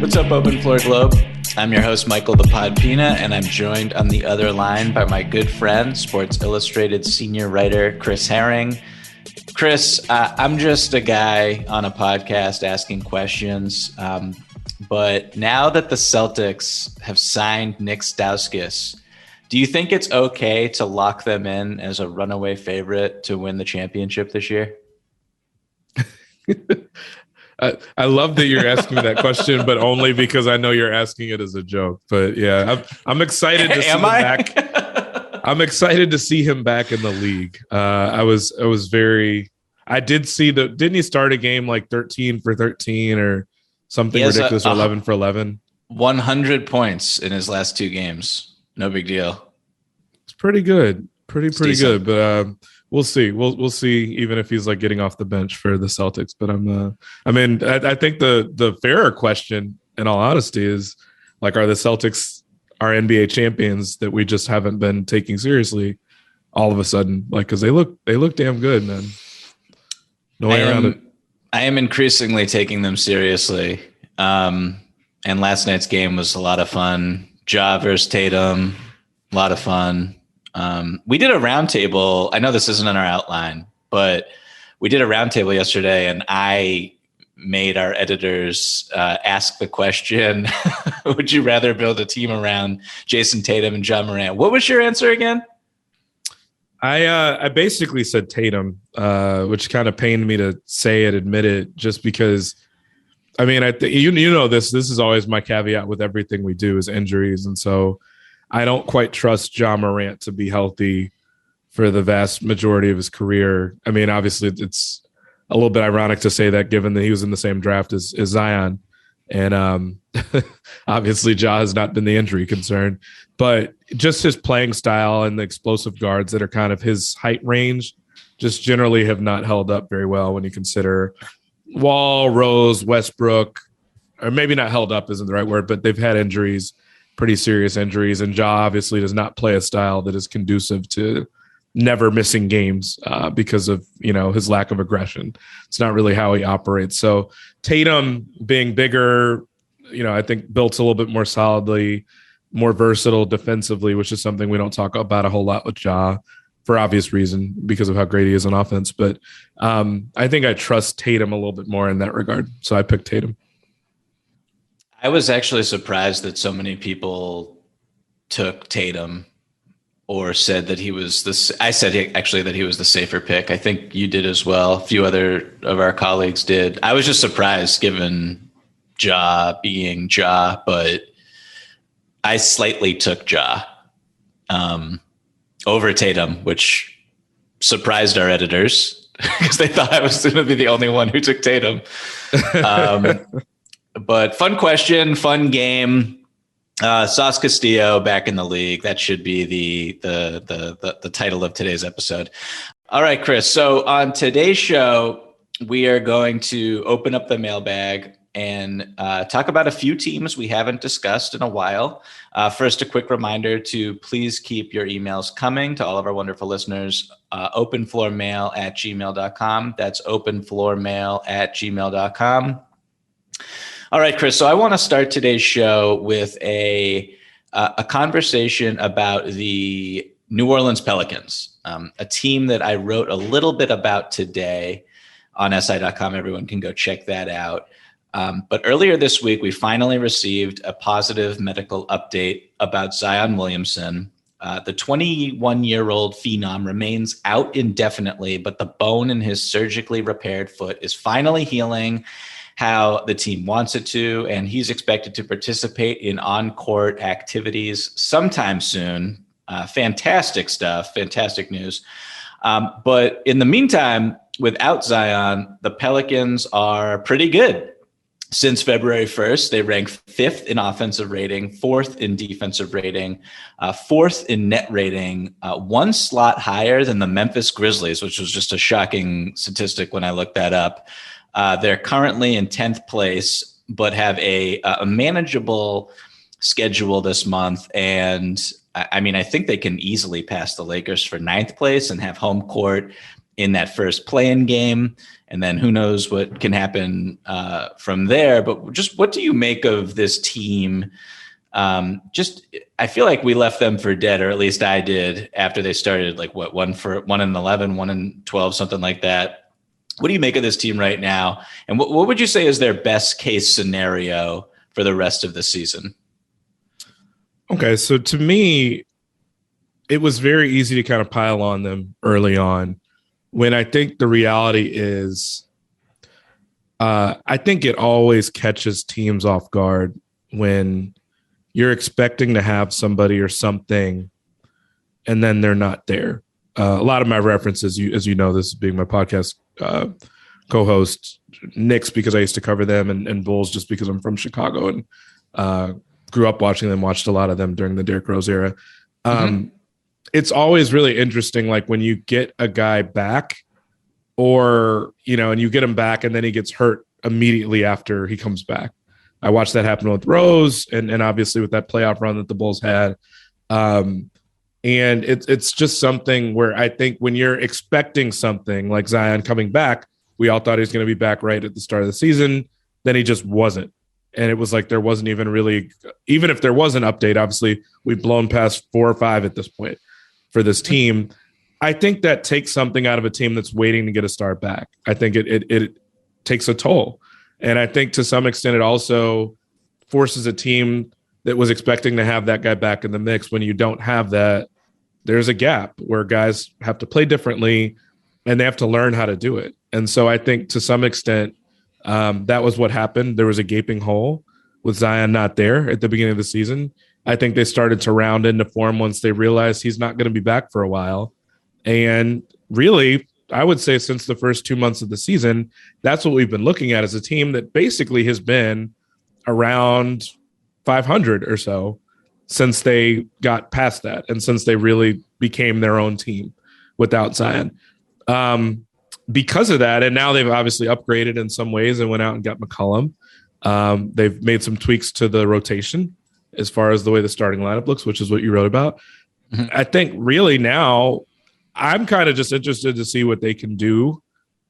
What's up, Open Floor Globe? I'm your host, Michael the Pod Pina, and I'm joined on the other line by my good friend, Sports Illustrated senior writer, Chris Herring. Chris, I'm just a guy on a podcast asking questions, but now that the Celtics have signed Nick Stauskas, do you think it's okay to lock them in as a runaway favorite to win the championship this year? I love that you're asking me that question, but only because I know you're asking it as a joke. But yeah, I'm excited to see him back. I'm excited to see him back in the league. I did see didn't he start a game like 13 for 13 or something ridiculous, or 11 for 11? 100 points in his last two games. No big deal. It's pretty good. Pretty good. But we'll see. We'll see. Even if he's like getting off the bench for the Celtics. But I think the fairer question, in all honesty, is like, are the Celtics our NBA champions that we just haven't been taking seriously all of a sudden? Like, because they look damn good, man. No way around it. I am increasingly taking them seriously. And last night's game was a lot of fun. Ja versus Tatum, a lot of fun. We did a roundtable. I know this isn't in our outline, but we did a roundtable yesterday, and I made our editors ask the question, would you rather build a team around Jason Tatum and Ja Morant? What was your answer again? I basically said Tatum, which kind of pained me to say it, admit it, just because, I mean, you know this is always my caveat with everything we do is injuries. And so I don't quite trust Ja Morant to be healthy for the vast majority of his career. I mean, obviously it's a little bit ironic to say that given that he was in the same draft as Zion. And obviously Ja has not been the injury concern, but just his playing style and the explosive guards that are kind of his height range just generally have not held up very well when you consider Wall, Rose, Westbrook, or maybe not held up isn't the right word, but they've had injuries, pretty serious injuries. And Ja obviously does not play a style that is conducive to never missing games because of, his lack of aggression. It's not really how he operates. So Tatum being bigger, I think built a little bit more solidly, more versatile defensively, which is something we don't talk about a whole lot with Ja for obvious reason because of how great he is on offense. But I think I trust Tatum a little bit more in that regard. So I picked Tatum. I was actually surprised that so many people took Tatum or said that he was I said that he was the safer pick. I think you did as well. A few other of our colleagues did. I was just surprised given Ja being Ja, but I slightly took Ja over Tatum, which surprised our editors because they thought I was going to be the only one who took Tatum. But fun question, fun game. Sauce Castillo back in the league. That should be the title of today's episode. All right, Chris. So on today's show, we are going to open up the mailbag and talk about a few teams we haven't discussed in a while. First, a quick reminder to please keep your emails coming to all of our wonderful listeners. Openfloormail@gmail.com. That's openfloormail@gmail.com. All right, Chris. So I want to start today's show with a conversation about the New Orleans Pelicans, a team that I wrote a little bit about today on SI.com. Everyone can go check that out. But earlier this week, we finally received a positive medical update about Zion Williamson. The 21-year-old phenom remains out indefinitely, but the bone in his surgically repaired foot is finally healing how the team wants it to, and he's expected to participate in on-court activities sometime soon. Fantastic stuff, fantastic news. But in the meantime, without Zion, the Pelicans are pretty good. Since February 1st, they rank 5th in offensive rating, 4th in defensive rating, 4th in net rating, one slot higher than the Memphis Grizzlies, which was just a shocking statistic when I looked that up. They're currently in 10th place, but have a manageable schedule this month. And I mean, I think they can easily pass the Lakers for 9th place and have home court in that first play-in game. and then who knows what can happen from there. But just what do you make of this team? I feel like we left them for dead, or at least I did, after they started 1-11, 1-12, something like that. What do you make of this team right now? And what would you say is their best case scenario for the rest of the season? Okay, so to me, it was very easy to kind of pile on them early on, when I think the reality is, I think it always catches teams off guard when you're expecting to have somebody or something, and then they're not there. A lot of my references, as you know, this being my podcast co-host, Knicks because I used to cover them, and Bulls just because I'm from Chicago and grew up watching them, watched a lot of them during the Derrick Rose era. It's always really interesting, like when you get a guy back, or, and you get him back and then he gets hurt immediately after he comes back. I watched that happen with Rose and obviously with that playoff run that the Bulls had. And it's just something where I think when you're expecting something like Zion coming back, we all thought he was going to be back right at the start of the season. Then he just wasn't. And it was like there wasn't even really, even if there was an update, obviously we've blown past 4 or 5 at this point for this team. I think that takes something out of a team that's waiting to get a star back. I think it takes a toll. And I think to some extent it also forces a team that was expecting to have that guy back in the mix. When you don't have that, there's a gap where guys have to play differently and they have to learn how to do it. And so I think to some extent that was what happened. There was a gaping hole with Zion not there at the beginning of the season. I think they started to round into form once they realized he's not going to be back for a while. And really, I would say since the first 2 months of the season, that's what we've been looking at as a team that basically has been around 500 or so since they got past that and since they really became their own team without Zion. Because of that, and now they've obviously upgraded in some ways and went out and got McCollum. They've made some tweaks to the rotation as far as the way the starting lineup looks, which is what you wrote about. I think really now I'm kind of just interested to see what they can do.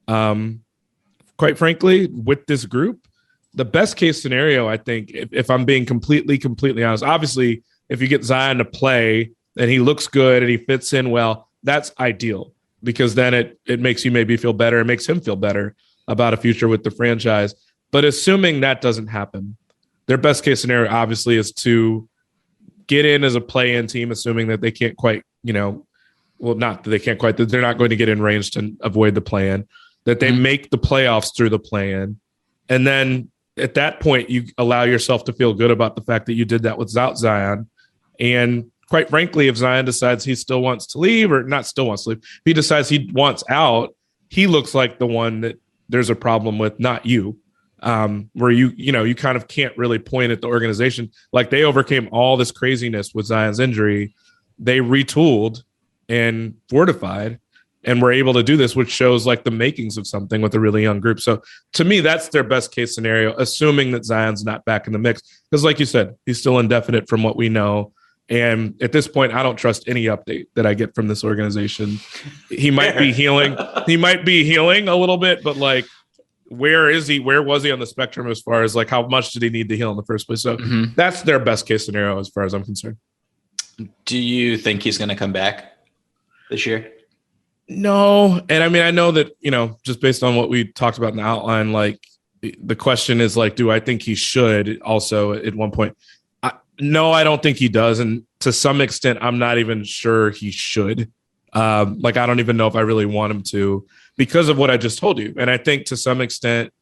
Quite frankly, with this group, the best case scenario, I think, if I'm being completely honest, obviously, if you get Zion to play and he looks good and he fits in well, that's ideal, because then it makes you maybe feel better. It makes him feel better about a future with the franchise. But assuming that doesn't happen, their best case scenario obviously is to get in as a play-in team, assuming that they can't quite, not that they can't quite, that they're not going to get in range to avoid the play-in, that they make the playoffs through the play-in. And then at that point, you allow yourself to feel good about the fact that you did that without Zion. And quite frankly, if Zion decides he still wants to leave, or not still wants to leave, if he decides he wants out, he looks like the one that there's a problem with, not you. Where you kind of can't really point at the organization. Like, they overcame all this craziness with Zion's injury. They retooled and fortified and were able to do this, which shows like the makings of something with a really young group. So to me, that's their best case scenario, assuming that Zion's not back in the mix. Because like you said, he's still indefinite from what we know. And at this point, I don't trust any update that I get from this organization. He might be healing. He might be healing a little bit, but like, where is he? Where was he on the spectrum as far as like how much did he need to heal in the first place? So that's their best case scenario as far as I'm concerned. Do you think he's going to come back this year? No. And I mean, I know that, just based on what we talked about in the outline, like the question is like, do I think he should also at one point? No, I don't think he does. And to some extent, I'm not even sure he should. I don't even know if I really want him to, because of what I just told you. And I think to some extent,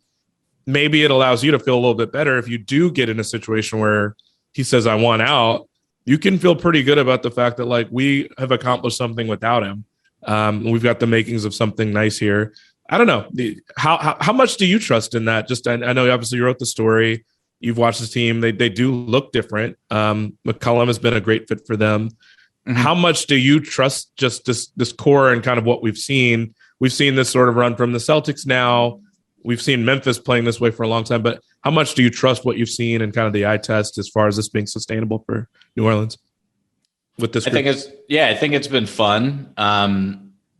maybe it allows you to feel a little bit better if you do get in a situation where he says, I want out. You can feel pretty good about the fact that like we have accomplished something without him. We've got the makings of something nice here. I don't know. How much do you trust in that? Just, I know obviously you wrote the story. You've watched this team. They do look different. McCollum has been a great fit for them. How much do you trust just this core and kind of what we've seen? We've seen this sort of run from the Celtics now. We've seen Memphis playing this way for a long time. But how much do you trust what you've seen and kind of the eye test as far as this being sustainable for New Orleans with this group? I think it's been fun.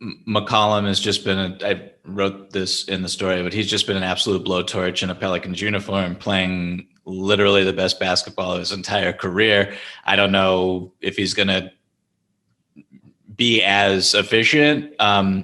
McCollum has just been, I wrote this in the story, but he's just been an absolute blowtorch in a Pelicans uniform, playing literally the best basketball of his entire career. I don't know if he's going to be as efficient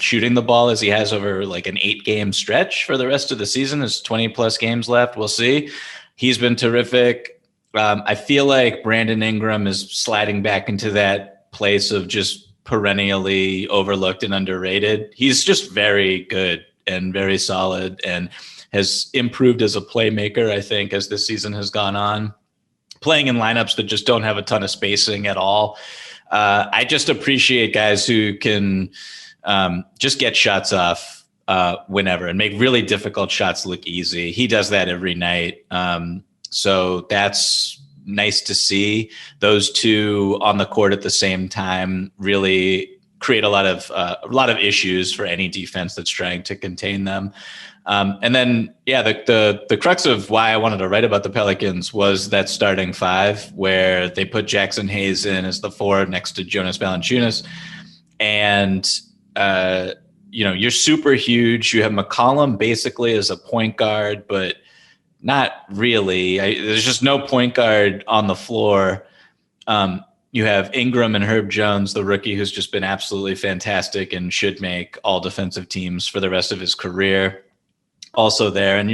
shooting the ball as he has over like an 8-game stretch for the rest of the season. There's 20 plus games left. We'll see. He's been terrific. I feel like Brandon Ingram is sliding back into that place of just perennially overlooked and underrated. He's just very good and very solid and has improved as a playmaker, I think, as this season has gone on, playing in lineups that just don't have a ton of spacing at all. I just appreciate guys who can just get shots off whenever and make really difficult shots look easy. He does that every night. So that's nice to see. Those two on the court at the same time really create a lot of issues for any defense that's trying to contain them. And then, the crux of why I wanted to write about the Pelicans was that starting five where they put Jackson Hayes in as the 4 next to Jonas Valanciunas. And, you're super huge. You have McCollum basically as a point guard, but not really. There's just no point guard on the floor. You have Ingram and Herb Jones, the rookie, who's just been absolutely fantastic and should make all defensive teams for the rest of his career. Also there, and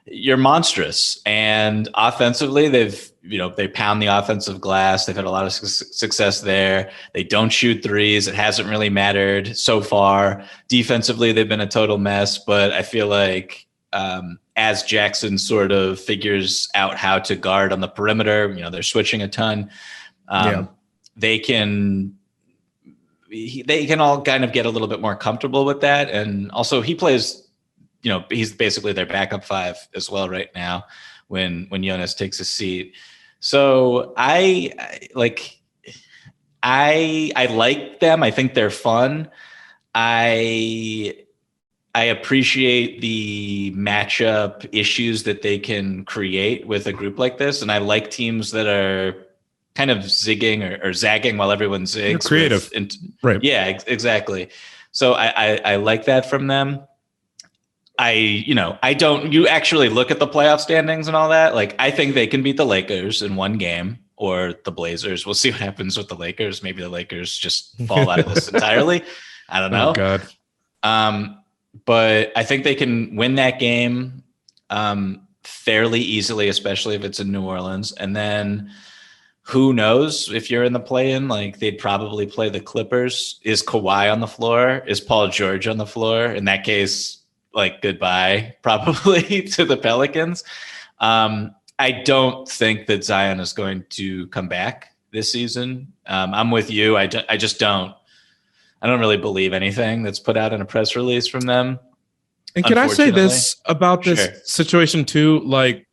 you're monstrous. And offensively, they pound the offensive glass. They've had a lot of success there. They don't shoot threes. It hasn't really mattered so far. Defensively, they've been a total mess. But I feel like as Jackson sort of figures out how to guard on the perimeter, they're switching a ton. They can all kind of get a little bit more comfortable with that. And also he plays, he's basically their backup 5 as well right now when Jonas takes a seat. So I like them. I think they're fun. I appreciate the matchup issues that they can create with a group like this. And I like teams that are kind of zigging or zagging while everyone zigs. You're creative. Right. Yeah, exactly. So I like that from them. You actually look at the playoff standings and all that. Like, I think they can beat the Lakers in one game or the Blazers. We'll see what happens with the Lakers. Maybe the Lakers just fall out of this entirely. I don't know. Oh, God. But I think they can win that game fairly easily, especially if it's in New Orleans. And then who knows if you're in the play-in, like they'd probably play the Clippers. Is Kawhi on the floor? Is Paul George on the floor? In that case, like goodbye, probably to the Pelicans. I don't think that Zion is going to come back this season. I'm with you. I just don't really believe anything that's put out in a press release from them. And can I say this about this situation too? Like,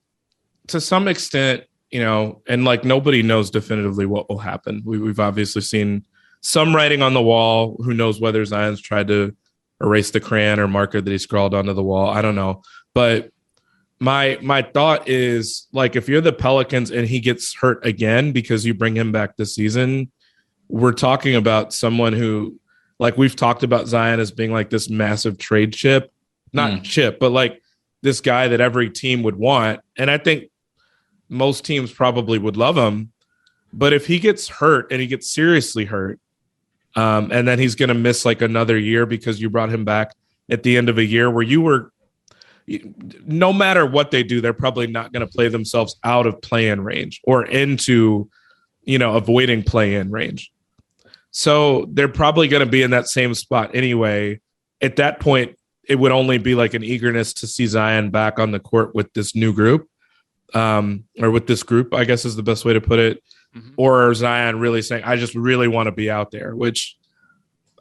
to some extent, and like nobody knows definitively what will happen. We've obviously seen some writing on the wall. Who knows whether Zion's tried to erase the crayon or marker that he scrawled onto the wall. I don't know. But my thought is, like, if you're the Pelicans and he gets hurt again because you bring him back this season, we're talking about someone who, like, we've talked about Zion as being like this massive trade chip, not chip, but like this guy that every team would want. And I think most teams probably would love him. But if he gets hurt and he gets seriously hurt, and then he's going to miss like another year because you brought him back at the end of a year where you were, no matter what they do, they're probably not going to play themselves out of play-in range or into, avoiding play-in range. So they're probably going to be in that same spot anyway. At that point, it would only be like an eagerness to see Zion back on the court with this new group, or with this group, I guess is the best way to put it. Mm-hmm. Or Zion really saying, I just really want to be out there, which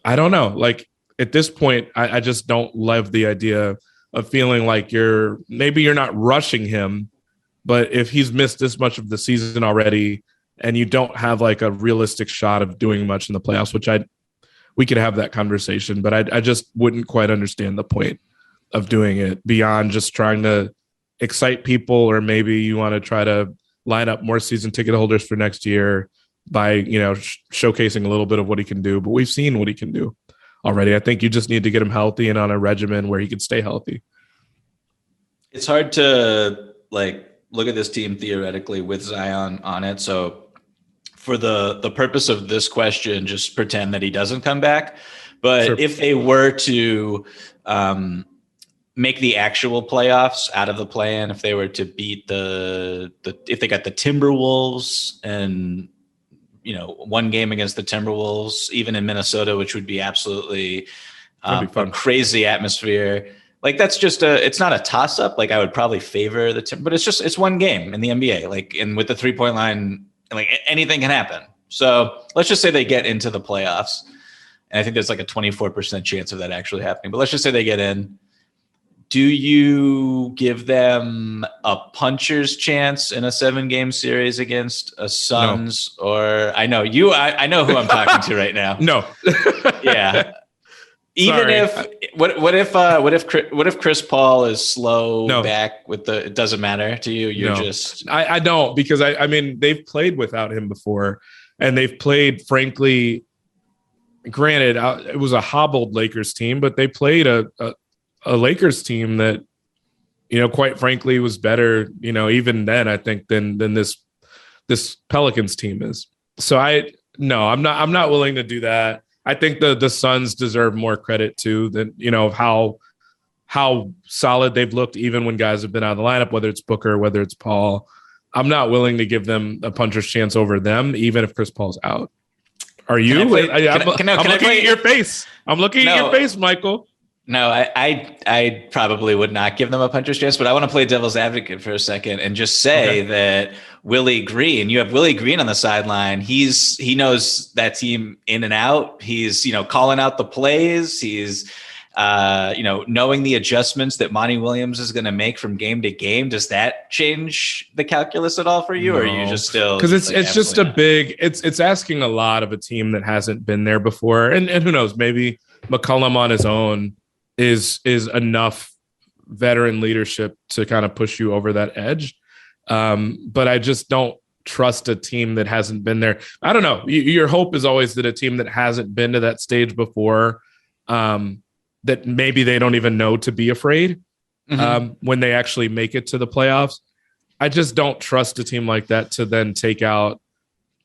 I don't know. Like, at this point, I just don't love the idea of feeling like you're not rushing him, but if he's missed this much of the season already and you don't have like a realistic shot of doing much in the playoffs, which we could have that conversation, but I just wouldn't quite understand the point of doing it beyond just trying to excite people, or maybe you want to try to line up more season ticket holders for next year by, showcasing a little bit of what he can do, but we've seen what he can do already. I think you just need to get him healthy and on a regimen where he can stay healthy. It's hard to look at this team theoretically with Zion on it. So for the purpose of this question, just pretend that he doesn't come back. But Sure. if they were to make the actual playoffs out of the play-in, if they were to beat if they got the Timberwolves and, one game against the Timberwolves, even in Minnesota, which would be absolutely a crazy atmosphere. That's just it's not a toss up. I would probably favor the Tim, but it's one game in the NBA. And with the 3-point line, anything can happen. So let's just say they get into the playoffs. And I think there's a 24% chance of that actually happening. But let's just say they get in. Do you give them a puncher's chance in a 7-game series against a Suns? No. Or I know you. I know who I'm talking to right now. No. Yeah. Even what if Chris Paul is slow back with it doesn't matter to you. You're just I don't, because I mean they've played without him before, and they've played, frankly. Granted, it was a hobbled Lakers team, but they played a Lakers team that, quite frankly, was better, even then, I think, than this Pelicans team is. So I'm not willing to do that. I think the Suns deserve more credit too, than how solid they've looked even when guys have been out of the lineup, whether it's Booker, whether it's Paul. I'm not willing to give them a puncher's chance over them, even if Chris Paul's out. Are you? I'm looking at your face. I'm looking at your face, Michael. No, I probably would not give them a puncher's chance, but I want to play devil's advocate for a second and just say that Willie Green, you have Willie Green on the sideline. He knows that team in and out. He's, calling out the plays. He's, knowing the adjustments that Monty Williams is going to make from game to game. Does that change the calculus at all for you? No. Or are you just still, because it's just a big, it's asking a lot of a team that hasn't been there before. And who knows, maybe McCollum on his own is enough veteran leadership to kind of push you over that edge. But I just don't trust a team that hasn't been there. I don't know. Your hope is always that a team that hasn't been to that stage before, that maybe they don't even know to be afraid when they actually make it to the playoffs. I just don't trust a team like that to then take out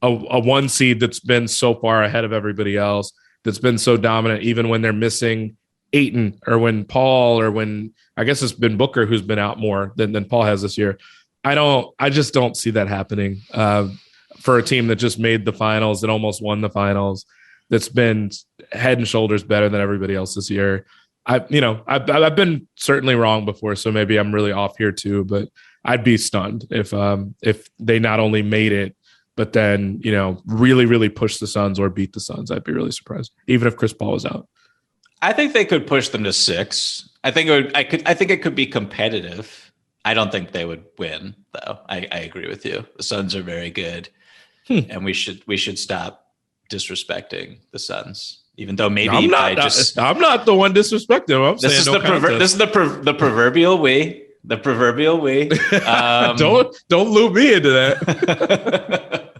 a 1 seed that's been so far ahead of everybody else, that's been so dominant, even when they're missing Ayton, or when Paul, or when I guess it's been Booker who's been out more than Paul has this year. I just don't see that happening for a team that just made the finals, that almost won the finals, that's been head and shoulders better than everybody else this year. I've been certainly wrong before, so maybe I'm really off here too, but I'd be stunned if they not only made it, but then, really, really push the Suns or beat the Suns. I'd be really surprised, even if Chris Paul was out. I think they could push them to 6. I think it could be competitive. I don't think they would win, though. I agree with you. The Suns are very good, and we should stop disrespecting the Suns. Even though maybe I'm not the one disrespecting. I'm this saying this is the proverbial we. The proverbial we. Don't loop me into that.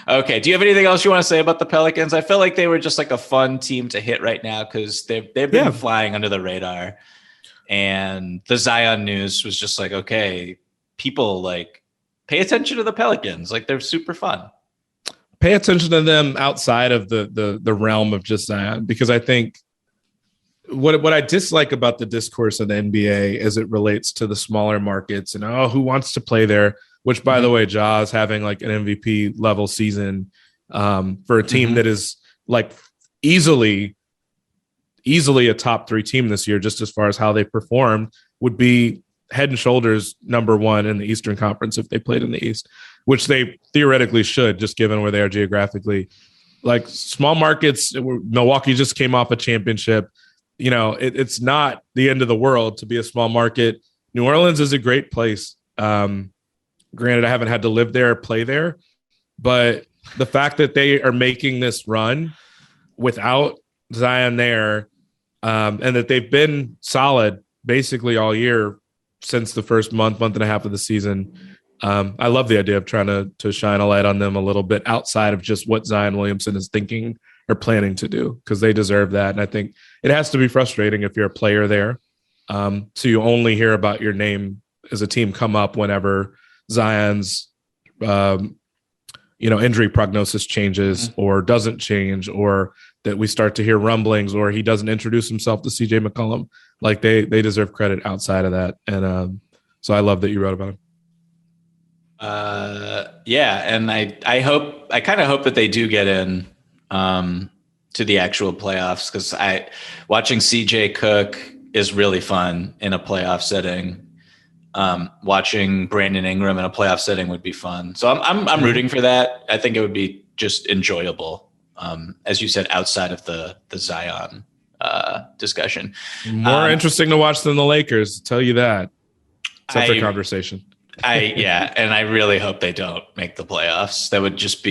Okay. Do you have anything else you want to say about the Pelicans? I feel like they were just a fun team to hit right now because they've been flying under the radar, and the Zion news was just okay, people pay attention to the Pelicans. They're super fun. Pay attention to them outside of the realm of just Zion, because I think what I dislike about the discourse in the NBA as it relates to the smaller markets and who wants to play there, which by the way, Ja's having an MVP level season for a team that is easily a top 3 team this year, just as far as how they performed, would be head and shoulders number 1 in the Eastern Conference if they played in the East, which they theoretically should, just given where they are geographically. Small markets, Milwaukee just came off a championship. It's not the end of the world to be a small market. New Orleans is a great place. Granted, I haven't had to live there or play there, but the fact that they are making this run without Zion there, and that they've been solid basically all year since the first month and a half of the season. I love the idea of trying to shine a light on them a little bit outside of just what Zion Williamson is thinking are planning to do, because they deserve that. And I think it has to be frustrating if you're a player there. So you only hear about your name as a team come up whenever Zion's, injury prognosis changes or doesn't change, or that we start to hear rumblings, or he doesn't introduce himself to CJ McCollum. Like they deserve credit outside of that. And so I love that you wrote about him. And I kind of hope that they do get in to the actual playoffs, because watching CJ cook is really fun in a playoff setting. Watching Brandon Ingram in a playoff setting would be fun. So I'm rooting for that. I think it would be just enjoyable. As you said, outside of the Zion discussion. More interesting to watch than the Lakers, tell you that. Separate conversation. And I really hope they don't make the playoffs. That would just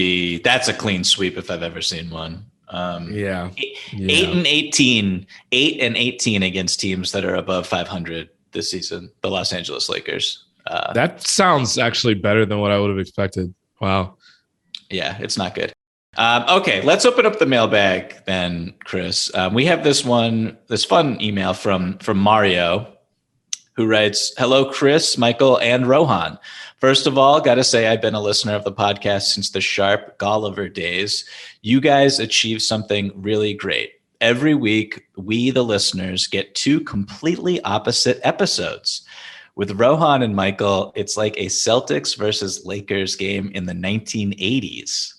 that's a clean sweep if I've ever seen one. 8-18 against teams that are above 500 this season, the Los Angeles Lakers. That sounds actually better than what I would have expected. Wow. Yeah, it's not good. Okay, let's open up the mailbag then, Chris. We have this fun email from Mario, who writes, "Hello, Chris, Michael, and Rohan. First of all, got to say I've been a listener of the podcast since the Sharp Golliver days. You guys achieve something really great. Every week, we, the listeners, get 2 completely opposite episodes. With Rohan and Michael, it's like a Celtics versus Lakers game in the 1980s.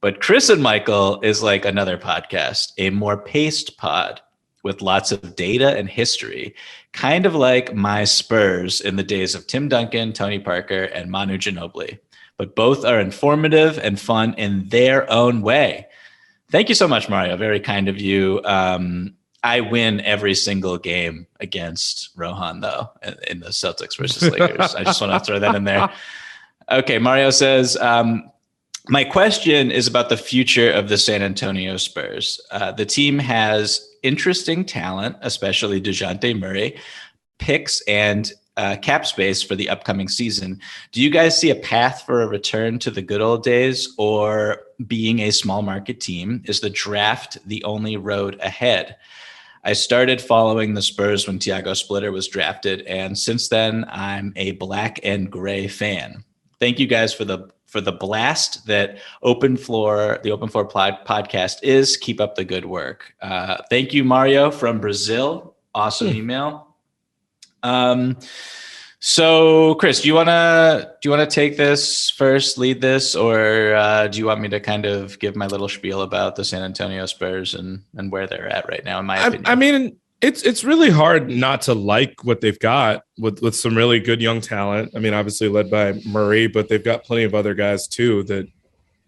But Chris and Michael is like another podcast, a more paced pod with lots of data and history, kind of like my Spurs in the days of Tim Duncan, Tony Parker, and Manu Ginobili. But both are informative and fun in their own way." Thank you so much, Mario. Very kind of you. I win every single game against Rohan, though, in the Celtics versus Lakers. I just want to throw that in there. Okay, Mario says, "My question is about the future of the San Antonio Spurs. The team has interesting talent, especially DeJounte Murray, picks, and cap space for the upcoming season. Do you guys see a path for a return to the good old days, or being a small market team, is the draft the only road ahead? I started following the Spurs when Thiago Splitter was drafted, and since then I'm a black and gray fan. Thank you guys for the blast that the Open Floor podcast is. Keep up the good work." Thank you, Mario from Brazil. Awesome email. So Chris, do you want to take this first, lead this, or do you want me to kind of give my little spiel about the San Antonio Spurs and where they're at right now, in my opinion? I mean, it's really hard not to like what they've got with some really good young talent. I mean, obviously led by Murray, but they've got plenty of other guys too that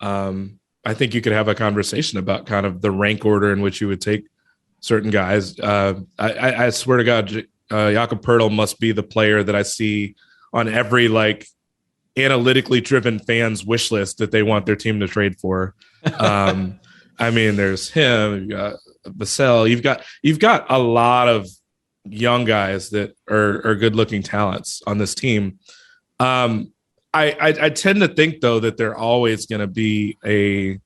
I think you could have a conversation about kind of the rank order in which you would take certain guys. I swear to God, Jakob Poeltl must be the player that I see on every analytically driven fans wish list that they want their team to trade for. I mean, there's him, you've got Vassell, you've got a lot of young guys that are good looking talents on this team. I tend to think though that they're always going to be a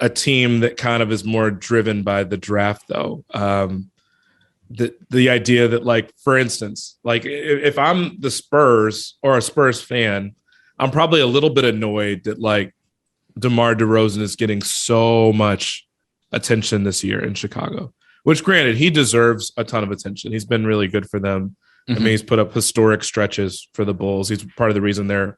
team that kind of is more driven by the draft though. The idea that, for instance, if I'm the Spurs or a Spurs fan, I'm probably a little bit annoyed that DeMar DeRozan is getting so much attention this year in Chicago, which granted, he deserves a ton of attention. He's been really good for them. Mm-hmm. I mean, he's put up historic stretches for the Bulls. He's part of the reason they're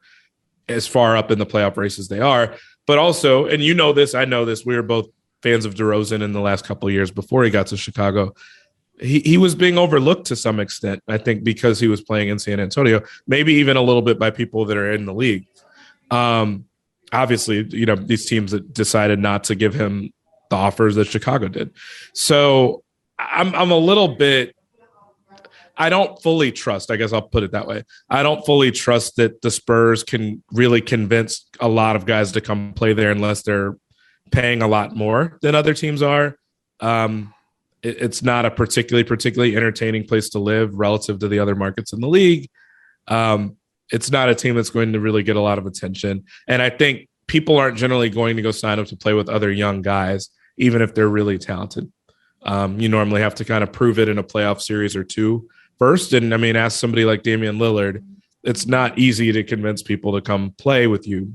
as far up in the playoff race as they are. But also, and you know this, I know this, we were both fans of DeRozan in the last couple of years before he got to Chicago. He was being overlooked to some extent, I think, because he was playing in San Antonio, maybe even a little bit by people that are in the league. Obviously, these teams that decided not to give him the offers that Chicago did. So I'm a little bit, I don't fully trust, I guess I'll put it that way. I don't fully trust that the Spurs can really convince a lot of guys to come play there unless they're paying a lot more than other teams are. It's not a particularly entertaining place to live relative to the other markets in the league. It's not a team that's going to really get a lot of attention. And I think people aren't generally going to go sign up to play with other young guys even if they're really talented. You normally have to kind of prove it in a playoff series or two first. And I mean, ask somebody like Damian Lillard, it's not easy to convince people to come play with you,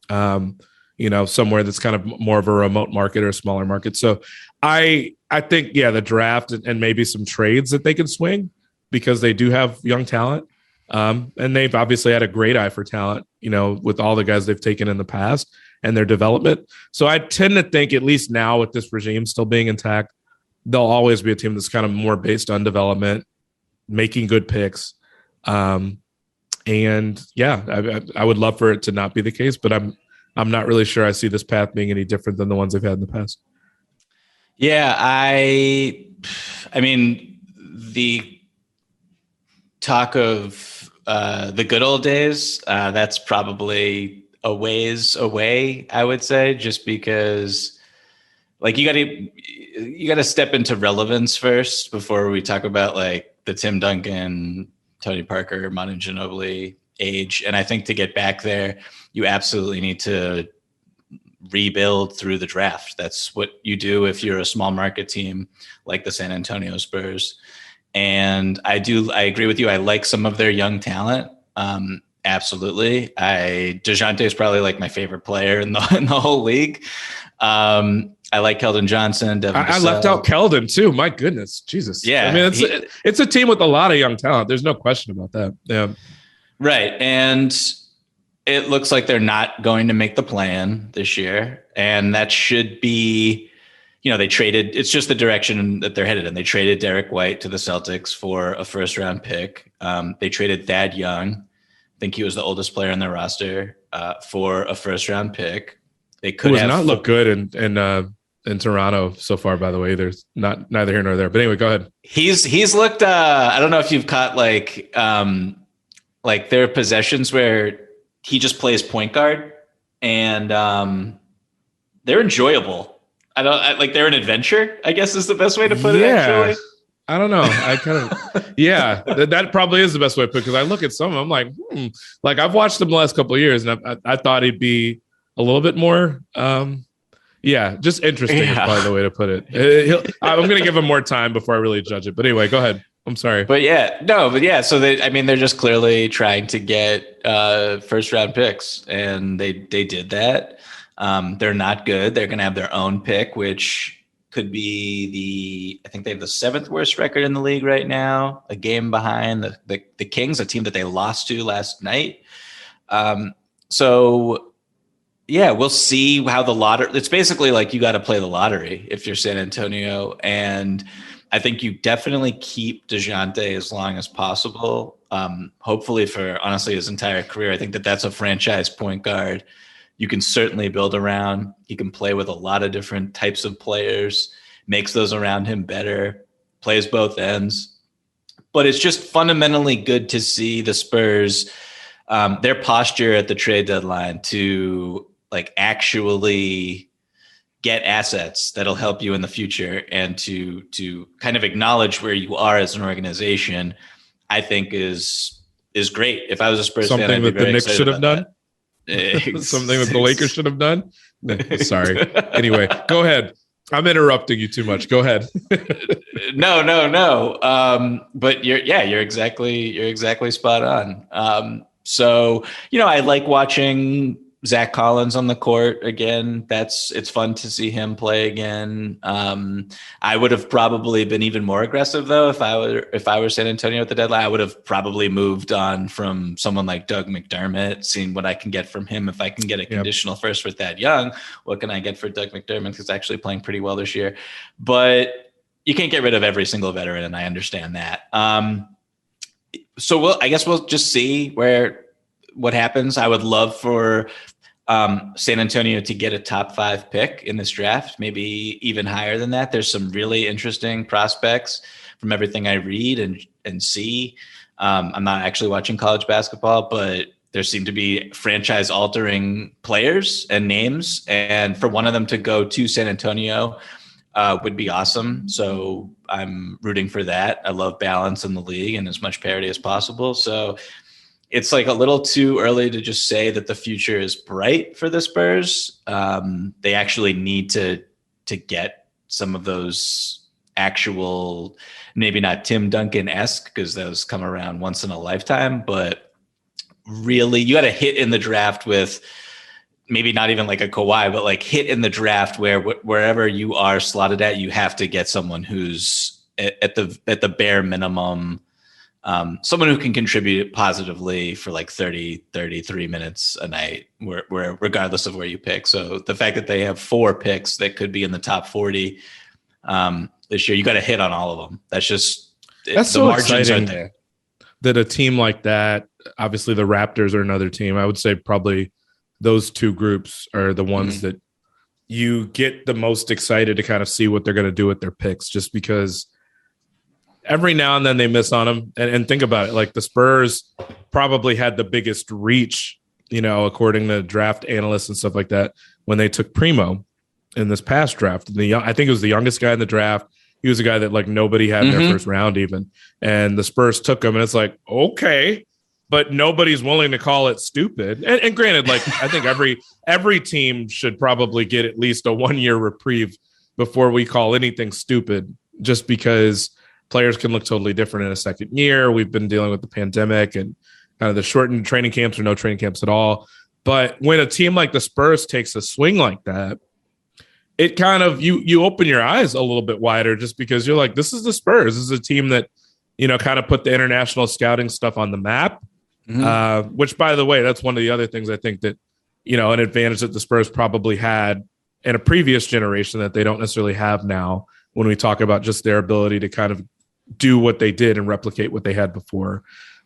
somewhere that's kind of more of a remote market or a smaller market. So I think, the draft and maybe some trades that they can swing because they do have young talent. And they've obviously had a great eye for talent, with all the guys they've taken in the past and their development. So I tend to think, at least now with this regime still being intact, they'll always be a team that's kind of more based on development, making good picks. I would love for it to not be the case, but I'm not really sure I see this path being any different than the ones they've had in the past. Yeah, I mean, the talk of the good old days, that's probably a ways away, I would say, just because like you got to step into relevance first before we talk about like the Tim Duncan, Tony Parker, Manu Ginobili age. And I think to get back there, you absolutely need to rebuild through the draft. That's what you do if you're a small market team like the San Antonio Spurs. And I agree with you. I like some of their young talent. Absolutely. DeJounte is probably like my favorite player in the whole league. I like Keldon Johnson. I left out Keldon too. My goodness, Jesus. Yeah. I mean, it's a team with a lot of young talent. There's no question about that. Yeah. Right. And it looks like they're not going to make the play-in this year. And that should be, they traded, it's just the direction that they're headed in. They traded Derek White to the Celtics for a first round pick. They traded Thad Young. I think he was the oldest player on their roster, for a first round pick. They could have not look good in Toronto so far, by the way. There's neither here nor there. But anyway, go ahead. He's looked, I don't know if you've caught like their possessions where he just plays point guard and they're enjoyable. They're an adventure, I guess is the best way to put it. Actually, I don't know. I kind of, that probably is the best way to put it. Cause I look at some, I'm like, like I've watched him the last couple of years and I thought he'd be a little bit more, just interesting is probably the way to put it. I'm going to give him more time before I really judge it. But anyway, go ahead. I'm sorry. So they're just clearly trying to get first round picks, and they did that. They're not good. They're going to have their own pick, which could be I think they have the 7th worst record in the league right now, a game behind the Kings, a team that they lost to last night. We'll see how the lottery. It's basically like you got to play the lottery if you're San Antonio, and I think you definitely keep DeJounte as long as possible. Hopefully for honestly his entire career. I think that's a franchise point guard you can certainly build around. He can play with a lot of different types of players, makes those around him better, plays both ends. But it's just fundamentally good to see the Spurs, their posture at the trade deadline to like actually get assets that'll help you in the future and to kind of acknowledge where you are as an organization, I think is great. If I was a Spurs fan, I'd be that the Knicks should have done. Something that the Lakers should have done. Sorry. Anyway, go ahead. I'm interrupting you too much. Go ahead. No. But you're exactly spot on. So, I like watching Zach Collins on the court again. It's fun to see him play again. I would have probably been even more aggressive though if I were San Antonio at the deadline. I would have probably moved on from someone like Doug McDermott, seeing what I can get from him. If I can get a conditional first with Thad Young, what can I get for Doug McDermott? Who's actually playing pretty well this year. But you can't get rid of every single veteran, and I understand that. So I guess we'll just see what happens. I would love for San Antonio to get a top 5 pick in this draft, maybe even higher than that. There's some really interesting prospects from everything I read and see. I'm not actually watching college basketball, but there seem to be franchise altering players and names. And for one of them to go to San Antonio would be awesome. So I'm rooting for that. I love balance in the league and as much parity as possible. So it's like a little too early to just say that the future is bright for the Spurs. They actually need to to get some of those actual, maybe not Tim Duncan-esque, because those come around once in a lifetime, but really you got to hit in the draft with maybe not even like a Kawhi, but like hit in the draft where wherever you are slotted at, you have to get someone who's at the bare minimum, someone who can contribute positively for like 30, 33 minutes a night, where regardless of where you pick. So the fact that they have 4 picks that could be in the top 40 this year, you got to hit on all of them. That's the so margins exciting are there. That a team like that, obviously the Raptors are another team. I would say probably those two groups are the ones that you get the most excited to kind of see what they're going to do with their picks, just because every now and then they miss on them. And think about it, like the Spurs probably had the biggest reach, according to draft analysts and stuff like that, when they took Primo in this past draft. I think it was the youngest guy in the draft. He was a guy that like nobody had in their first round even. And the Spurs took him, and it's like, okay, but nobody's willing to call it stupid. And granted, like I think every team should probably get at least a 1-year reprieve before we call anything stupid, just because players can look totally different in a second year. We've been dealing with the pandemic and kind of the shortened training camps or no training camps at all. But when a team like the Spurs takes a swing like that, it kind of, you open your eyes a little bit wider, just because you're like, this is the Spurs. This is a team that, kind of put the international scouting stuff on the map, which, by the way, that's one of the other things I think that, an advantage that the Spurs probably had in a previous generation that they don't necessarily have now, when we talk about just their ability to kind of do what they did and replicate what they had before.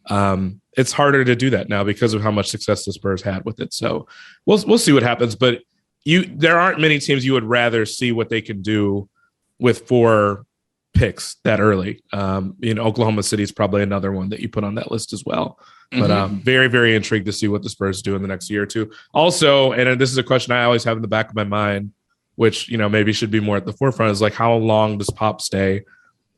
It's harder to do that now because of how much success the Spurs had with it. So we'll see what happens, but there aren't many teams you would rather see what they can do with 4 picks that early. Oklahoma City is probably another one that you put on that list as well. But very, very intrigued to see what the Spurs do in the next year or two. Also, and this is a question I always have in the back of my mind, which, maybe should be more at the forefront, is like, how long does Pop stay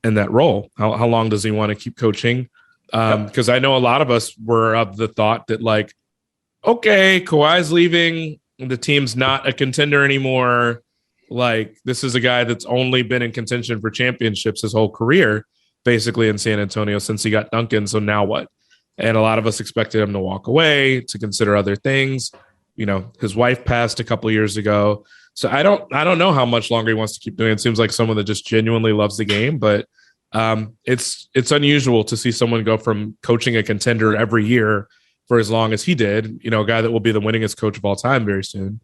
in that role? How long does he want to keep coaching? Because I know a lot of us were of the thought that, like, okay, Kawhi's leaving, the team's not a contender anymore. Like, this is a guy that's only been in contention for championships his whole career, basically, in San Antonio since he got Duncan. So now what? And a lot of us expected him to walk away, to consider other things. His wife passed a couple years ago. So I don't know how much longer he wants to keep doing it. It seems like someone that just genuinely loves the game, but it's unusual to see someone go from coaching a contender every year for as long as he did, a guy that will be the winningest coach of all time very soon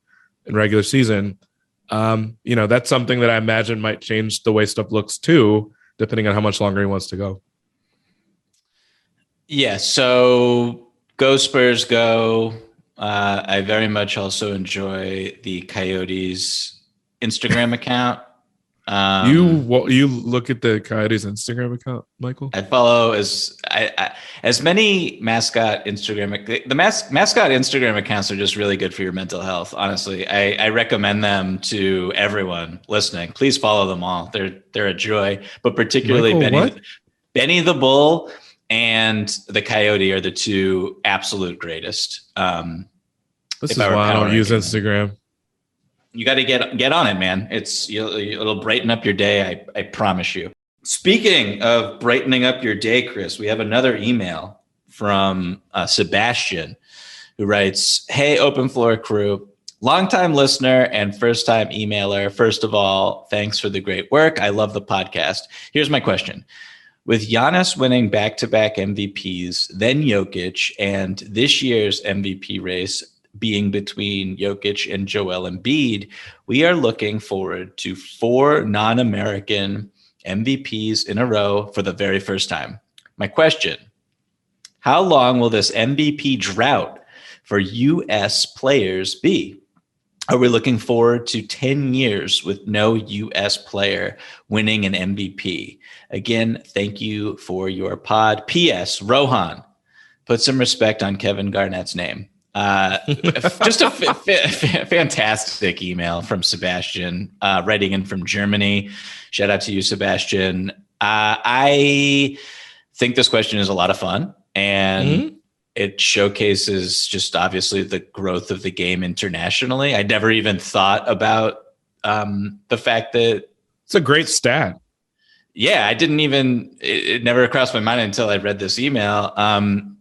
in regular season. That's something that I imagine might change the way stuff looks too, depending on how much longer he wants to go. Yeah. So go Spurs, go. I very much also enjoy the Coyotes Instagram account. You look at the Coyotes Instagram account, Michael? I follow as many mascot Instagram. The mascot Instagram accounts are just really good for your mental health. Honestly, I recommend them to everyone listening. Please follow them all. They're a joy, but particularly Michael, Benny the Bull and the Coyote are the 2 absolute greatest. This is why I don't use Instagram. You got to get on it, man. It'll brighten up your day. I promise you. Speaking of brightening up your day, Chris, we have another email from Sebastian, who writes, "Hey, Open Floor crew, longtime listener and first time emailer. First of all, thanks for the great work. I love the podcast. Here's my question. With Giannis winning back-to-back MVPs, then Jokic, and this year's MVP race being between Jokic and Joel Embiid, we are looking forward to 4 non-American MVPs in a row for the very first time. My question, how long will this MVP drought for U.S. players be? Are we looking forward to 10 years with no U.S. player winning an MVP? Again, thank you for your pod. P.S. Rohan, put some respect on Kevin Garnett's name." Just a fantastic email from Sebastian, writing in from Germany. Shout out to you, Sebastian. I think this question is a lot of fun, and it showcases just obviously the growth of the game internationally. I never even thought about the fact that it's a great stat. Yeah, it never crossed my mind until I read this email.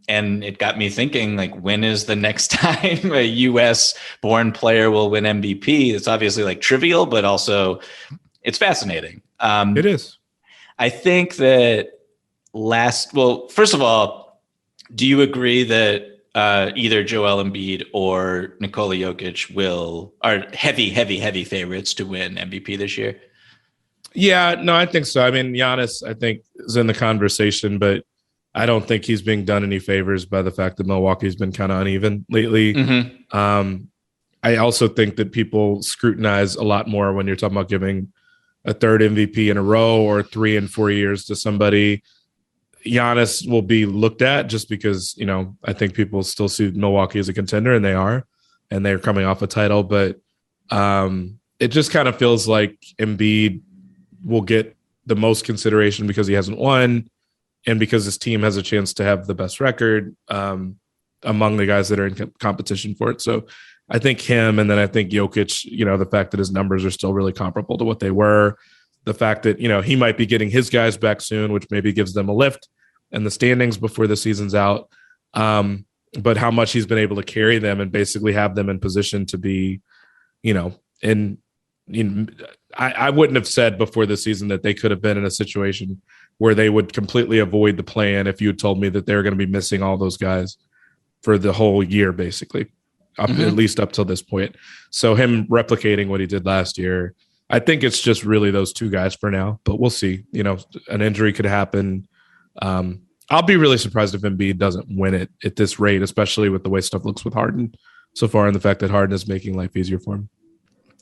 And it got me thinking, like, when is the next time a US born player will win MVP? It's obviously like trivial, but also it's fascinating. It is. I think that first of all, do you agree that either Joel Embiid or Nikola Jokic are heavy favorites to win MVP this year? Yeah, no, I think so. I mean, Giannis, I think, is in the conversation, but I don't think he's being done any favors by the fact that Milwaukee's been kind of uneven lately. Mm-hmm. I also think that people scrutinize a lot more when you're talking about giving a third MVP in a row or 3 and 4 years to somebody. Giannis will be looked at just because, I think people still see Milwaukee as a contender, and they are, and they're coming off a title. But it just kind of feels like Embiid will get the most consideration because he hasn't won and because his team has a chance to have the best record among the guys that are in competition for it. So I think him, and then I think Jokic, the fact that his numbers are still really comparable to what they were, the fact that, he might be getting his guys back soon, which maybe gives them a lift in the standings before the season's out. But how much he's been able to carry them and basically have them in position to be, I wouldn't have said before the season that they could have been in a situation where they would completely avoid the play-in if you had told me that they were going to be missing all those guys for the whole year, basically, at least up till this point. So him replicating what he did last year, I think it's just really those two guys for now, but we'll see. An injury could happen. I'll be really surprised if Embiid doesn't win it at this rate, especially with the way stuff looks with Harden so far and the fact that Harden is making life easier for him.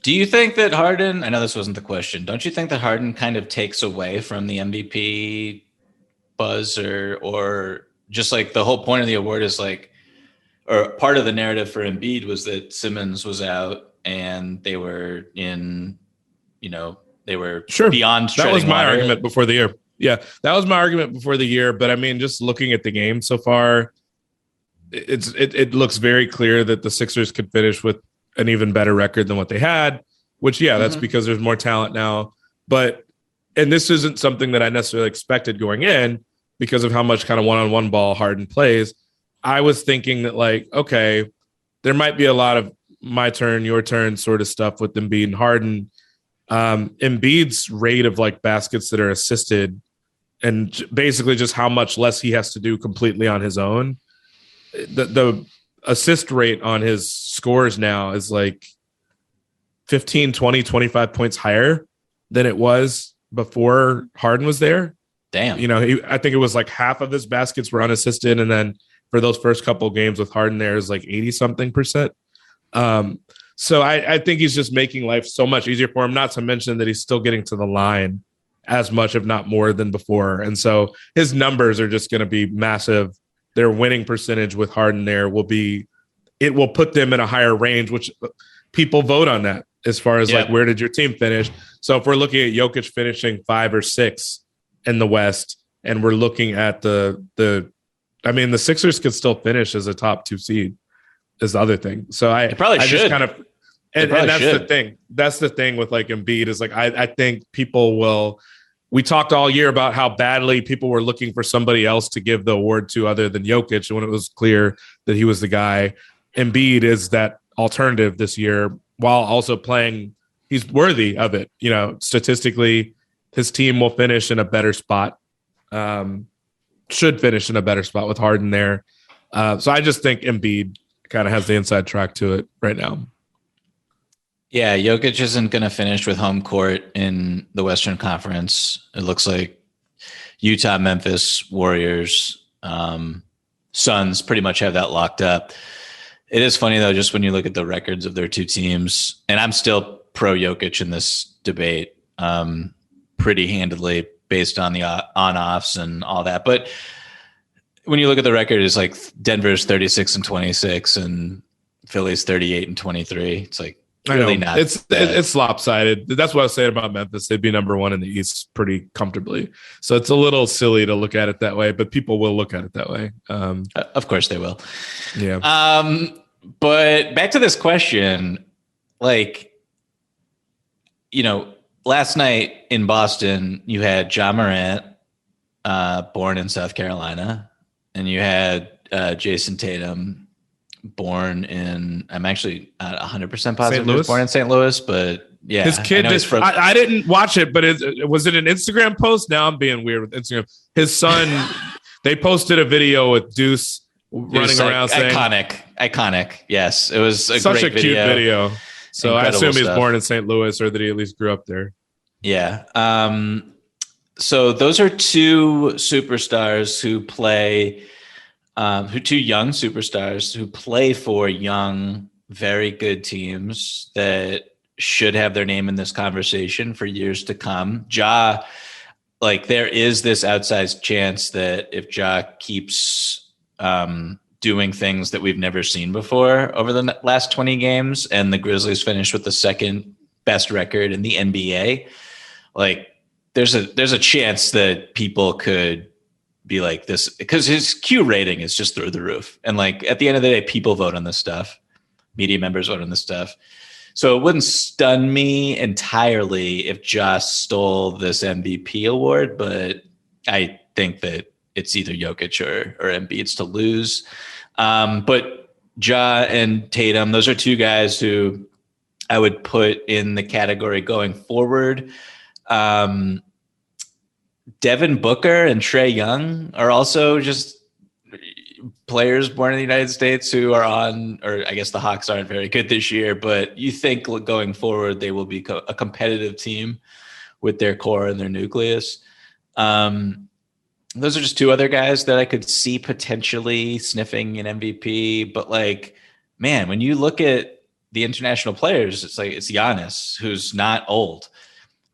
Do you think that Harden, I know this wasn't the question, don't you think that Harden kind of takes away from the MVP buzz or just like the whole point of the award is like, or part of the narrative for Embiid was that Simmons was out and they were beyond That was my water. argument before the year. Yeah, that was my argument before the year. But I mean, just looking at the game so far, it looks very clear that the Sixers could finish with an even better record than what they had, which, that's because there's more talent now. And this isn't something that I necessarily expected going in because of how much kind of one-on-one ball Harden plays. I was thinking that, like, okay, there might be a lot of my turn, your turn sort of stuff with Embiid and Harden. Embiid's rate of like baskets that are assisted and basically just how much less he has to do completely on his own. The assist rate on his scores now is like 15, 20, 25 points higher than it was before Harden was there. Damn. I think it was like half of his baskets were unassisted. And then for those first couple of games with Harden there is like 80-something%. So I think he's just making life so much easier for him, not to mention that he's still getting to the line as much, if not more than before. And so his numbers are just going to be massive. Their winning percentage with Harden there it will put them in a higher range, which people vote on that as far as like, where did your team finish? So if we're looking at Jokic finishing 5 or 6 in the West, and we're looking at the Sixers could still finish as a top 2 seed is the other thing. So I should. Just kind of, and that's the thing. That's the thing with like Embiid is like, I think people will, we talked all year about how badly people were looking for somebody else to give the award to other than Jokic. And when it was clear that he was the guy, Embiid is that alternative this year while also playing. He's worthy of it. Statistically, his team will finish in a better spot. Should finish in a better spot with Harden there. So I just think Embiid kind of has the inside track to it right now. Yeah, Jokic isn't going to finish with home court in the Western Conference. It looks like Utah, Memphis, Warriors, Suns pretty much have that locked up. It is funny, though, just when you look at the records of their two teams, and I'm still pro Jokic in this debate pretty handedly based on the on-offs and all that. But when you look at the record, it's like Denver's 36-26 and Philly's 38-23. It's like, really not. It's lopsided. That's what I was saying about Memphis. They'd be number 1 in the East pretty comfortably. So it's a little silly to look at it that way, but people will look at it that way. Of course they will. Yeah. But back to this question, like, last night in Boston, you had Ja Morant, born in South Carolina, and you had Jason Tatum, born in, I'm actually not 100% positive he was born in St. Louis, but yeah. His kid, I didn't watch it, but was it an Instagram post? Now I'm being weird with Instagram. His son, they posted a video with Deuce running around saying... Iconic. Yes, it was such great a cute video. So I assume he's born in St. Louis, or that he at least grew up there. Yeah. So those are two superstars who play, two young superstars who play for young, very good teams that should have their name in this conversation for years to come. Ja, there is this outsized chance that if Ja keeps doing things that we've never seen before over the last 20 games, and the Grizzlies finish with the second best record in the NBA, there's a chance that people could be like this, because his Q rating is just through the roof. And at the end of the day, people vote on this stuff. Media members vote on this stuff. So it wouldn't stun me entirely if Ja stole this MVP award, but I think that it's either Jokic or Embiid's to lose. But Ja and Tatum, those are two guys who I would put in the category going forward. Devin Booker and Trae Young are also just players born in the United States who are on, or I guess the Hawks aren't very good this year, but you think going forward they will be a competitive team with their core and their nucleus. Those are just two other guys that I could see potentially sniffing an MVP. But man, when you look at the international players, it's Giannis, who's not old.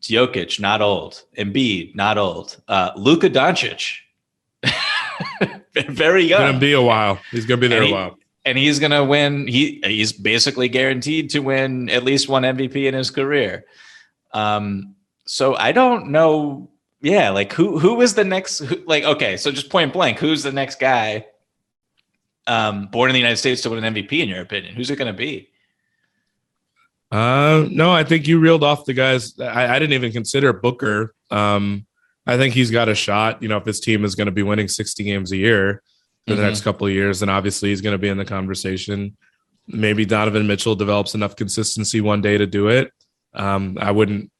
It's Jokic, not old. Embiid, not old. Luka Doncic, very young. Going to be a while. He's going to be there a while. And he's going to win. He's basically guaranteed to win at least one MVP in his career. So I don't know. Yeah, who is the next? Okay, so just point blank, who's the next guy born in the United States to win an MVP in your opinion? Who's it going to be? No, I think you reeled off the guys. I didn't even consider Booker. I think he's got a shot. If his team is going to be winning 60 games a year for the next couple of years, then obviously he's going to be in the conversation. Maybe Donovan Mitchell develops enough consistency one day to do it. I wouldn't,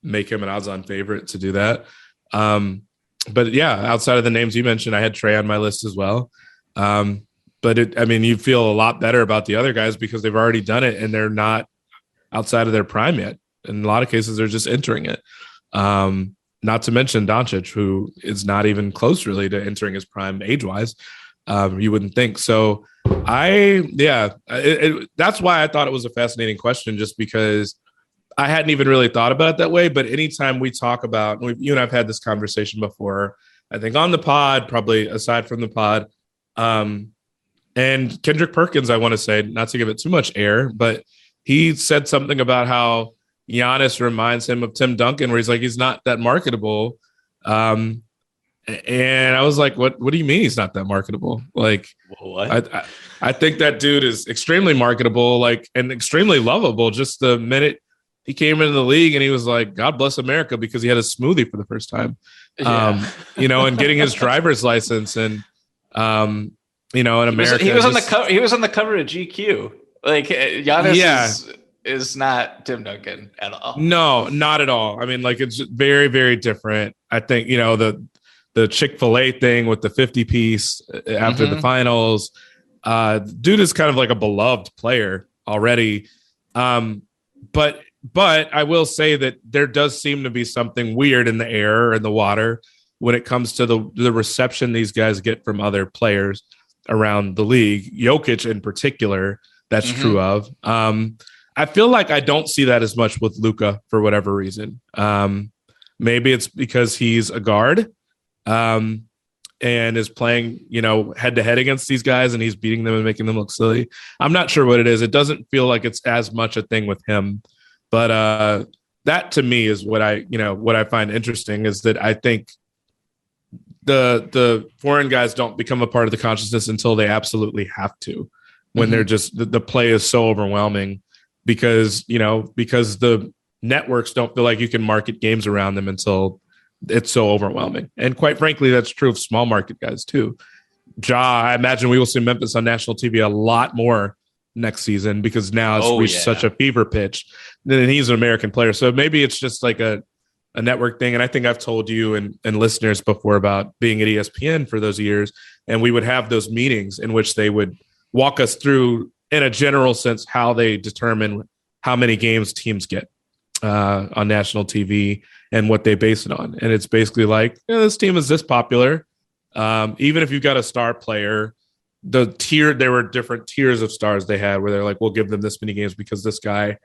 make him an odds-on favorite to do that. But yeah, outside of the names you mentioned, I had Trae on my list as well. But you feel a lot better about the other guys because they've already done it and they're not outside of their prime yet. In a lot of cases, they're just entering it. Not to mention Doncic, who is not even close really to entering his prime age-wise. You wouldn't think. So that's why I thought it was a fascinating question, just because I hadn't even really thought about it that way. But anytime we talk about, you and I've had this conversation before, I think on the pod, probably aside from the pod, and Kendrick Perkins, I want to say, not to give it too much air, but he said something about how Giannis reminds him of Tim Duncan, where he's not that marketable. And I was like, what do you mean he's not that marketable? What? I think that dude is extremely marketable, and extremely lovable. Just the minute he came into the league and he was like, God bless America, because he had a smoothie for the first time, and getting his driver's license and, in America. He was on the cover of GQ. Giannis is not Tim Duncan at all. No, not at all. It's very, very different. I think, the Chick-fil-A thing with the 50 piece after the finals, dude is kind of like a beloved player already. But I will say that there does seem to be something weird in the air or in the water when it comes to the reception these guys get from other players around the league. Jokic in particular, that's true of. I feel like I don't see that as much with Luka for whatever reason. Maybe it's because he's a guard and is playing, head to head against these guys and he's beating them and making them look silly. I'm not sure what it is. It doesn't feel like it's as much a thing with him. But that to me is what I find interesting, is that I think the foreign guys don't become a part of the consciousness until they absolutely have to, when they're just the play is so overwhelming because the networks don't feel like you can market games around them until it's so overwhelming. And quite frankly, that's true of small market guys too. I imagine we will see Memphis on national TV a lot more next season because now it's reached such a fever pitch. Then he's an American player. So maybe it's just like a network thing. And I think I've told you and listeners before about being at ESPN for those years. And we would have those meetings in which they would walk us through in a general sense how they determine how many games teams get on national TV and what they base it on. And it's basically like, this team is this popular. Even if you've got a star player, there were different tiers of stars they had where they're like, we'll give them this many games because this guy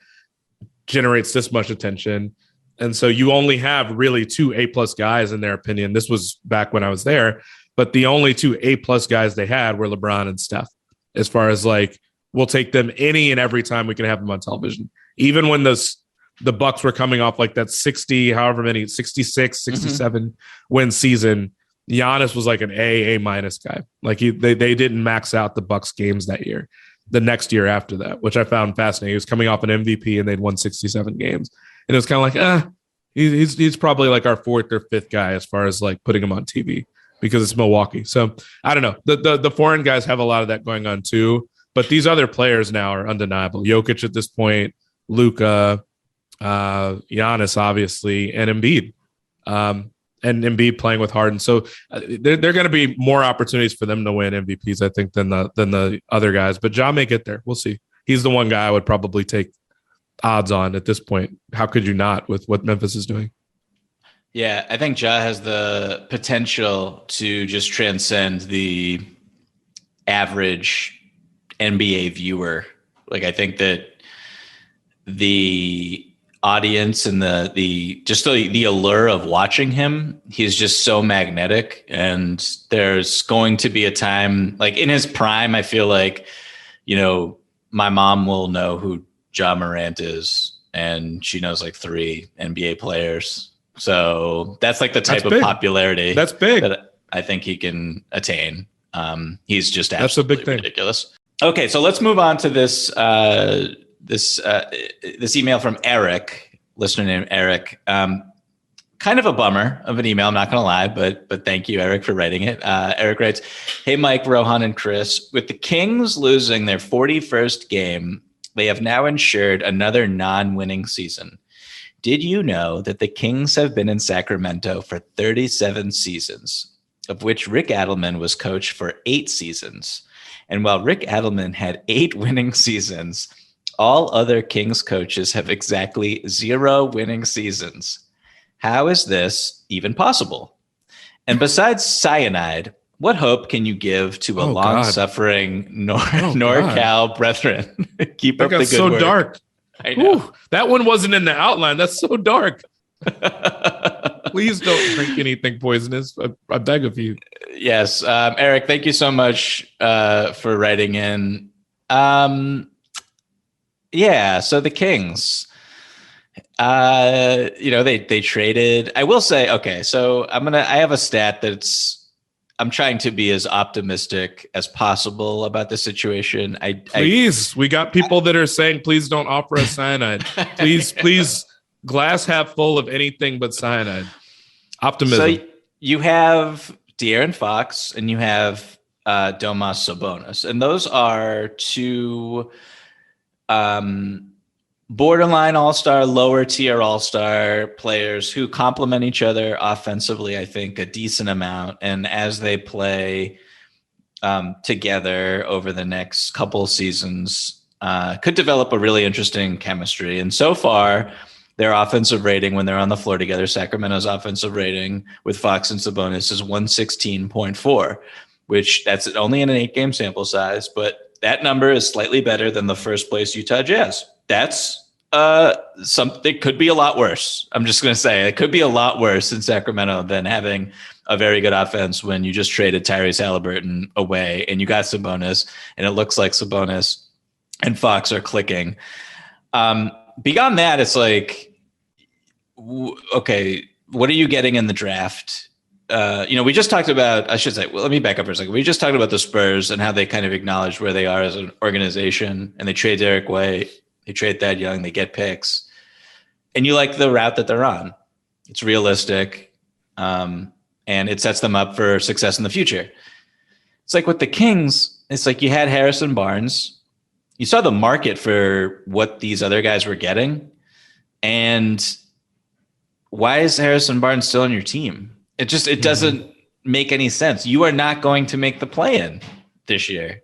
generates this much attention. And so you only have really 2 A+ guys in their opinion. This was back when I was there, but the only 2 A+ guys they had were LeBron and Steph, as far as like, we'll take them any and every time we can have them on television. Even when the Bucks were coming off like that 66, 67 win season, Giannis was like an A- guy. Like they didn't max out the Bucks games that year. The next year after that, which I found fascinating. He was coming off an MVP and they'd won 67 games. And it was kind of like, he's probably like our 4th or 5th guy as far as like putting him on TV because it's Milwaukee. So I don't know. The foreign guys have a lot of that going on too. But these other players now are undeniable. Jokic at this point, Luka, Giannis, obviously, and Embiid. And Embiid playing with Harden. So they're going to be more opportunities for them to win MVPs, I think, than the other guys. But Ja may get there. We'll see. He's the one guy I would probably take odds on at this point. How could you not with what Memphis is doing? Yeah, I think Ja has the potential to just transcend the average NBA viewer. Like, I think that the audience and the allure of watching him, he's just so magnetic. And there's going to be a time, like in his prime, I feel like, my mom will know who Ja Morant is, and she knows like 3 NBA players. So that's like the type of popularity that's big that I think he can attain. He's just absolutely that's a big thing. Ridiculous. Okay, so let's move on to this this email from Eric, listener named Eric. Kind of a bummer of an email, I'm not going to lie, but thank you, Eric, for writing it. Eric writes, "Hey, Mike, Rohan, and Chris. With the Kings losing their 41st game, they have now ensured another non-winning season. Did you know that the Kings have been in Sacramento for 37 seasons, of which Rick Adelman was coach for 8 seasons? And while Rick Adelman had 8 winning seasons, all other Kings coaches have exactly 0 winning seasons. How is this even possible? And besides cyanide, what hope can you give to a long-suffering NorCal brethren? Keep up the good so work." Dark. I know. Ooh, that one wasn't in the outline. That's so dark. Please don't drink anything poisonous. I beg of you. Yes. Eric, thank you so much for writing in. Yeah, so the Kings, they traded. I will say, okay, so I have a stat I'm trying to be as optimistic as possible about the situation. We got people that are saying, please don't offer us cyanide. Please, glass half full of anything but cyanide. Optimism. So you have De'Aaron Fox and you have Domas Sabonis, and those are 2 borderline all-star, lower tier all-star players who complement each other offensively, I think, a decent amount. And as they play together over the next couple seasons, could develop a really interesting chemistry. And so far, their offensive rating when they're on the floor together, Sacramento's offensive rating with Fox and Sabonis is 116.4, which that's only in an 8-game sample size, but that number is slightly better than the first place Utah Jazz. That's something could be a lot worse. I'm just going to say it could be a lot worse in Sacramento than having a very good offense when you just traded Tyrese Halliburton away and you got Sabonis, and it looks like Sabonis and Fox are clicking. Beyond that, it's like, okay, what are you getting in the draft? We just talked about, let me back up for a second. We just talked about the Spurs and how they kind of acknowledge where they are as an organization, and they trade Derek White, they trade Thad Young, they get picks. and you like the route that they're on. It's realistic, and it sets them up for success in the future. It's like with the Kings, it's like you had Harrison Barnes. You saw the market for what these other guys were getting. And why is Harrison Barnes still on your team? It doesn't make any sense. You are not going to make the play-in this year.